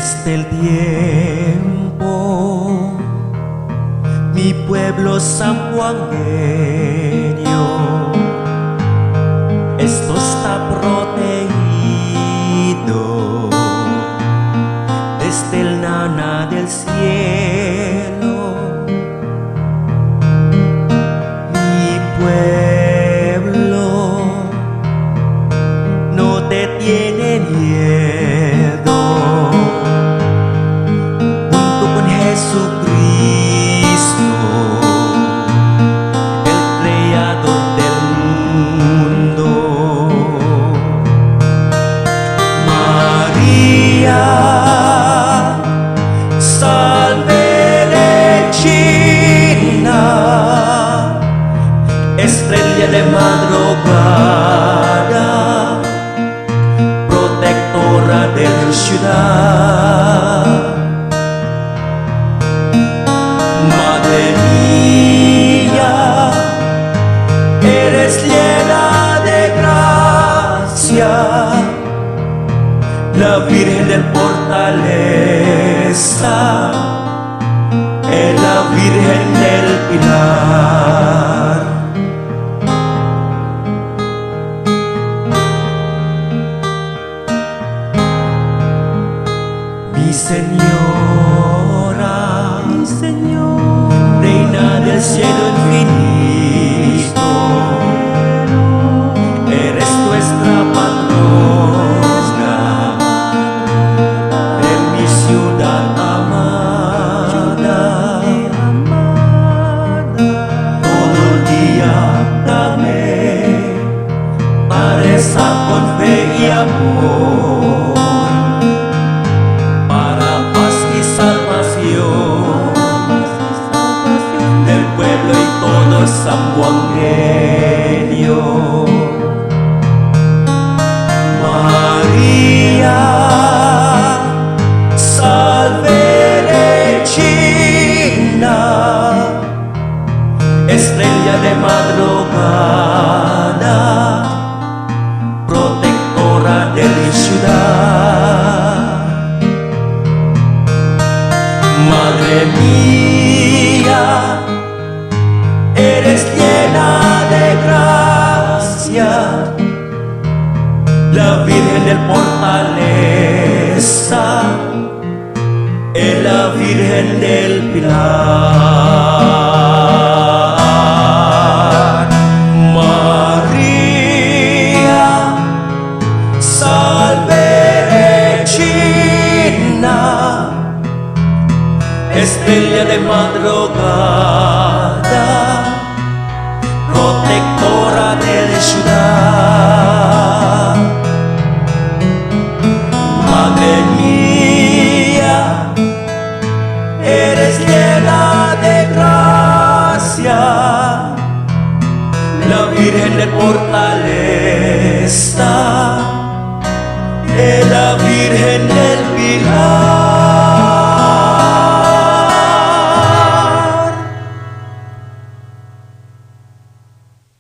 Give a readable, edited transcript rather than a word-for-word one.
Desde el tiempo, mi pueblo sanjuangueño, esto está protegido desde el nana del cielo. Mi pueblo no te tiene miedo. Jesucristo, el creador del mundo. María, salve Regina, estrella de madrugada, protectora de la ciudad. Madre mía, eres llena de gracia, la Virgen de Fortaleza, la Virgen del Pilar. Mi Señora, Reina del cielo infinito, eres nuestra patrona de mi ciudad amada. Todo el día dame para rezar con fe y amor, para paz y salvación del pueblo y todo el sanjuangueño. María, salve Regina, estrella de madrugada, protectora de la ciudad. Madre mía, eres llena de gracia, la Virgen del Fortaleza, la Virgen del Pilar. María, salve Regina, estrella de madrugada, protectora de la ciudad. Madre mía,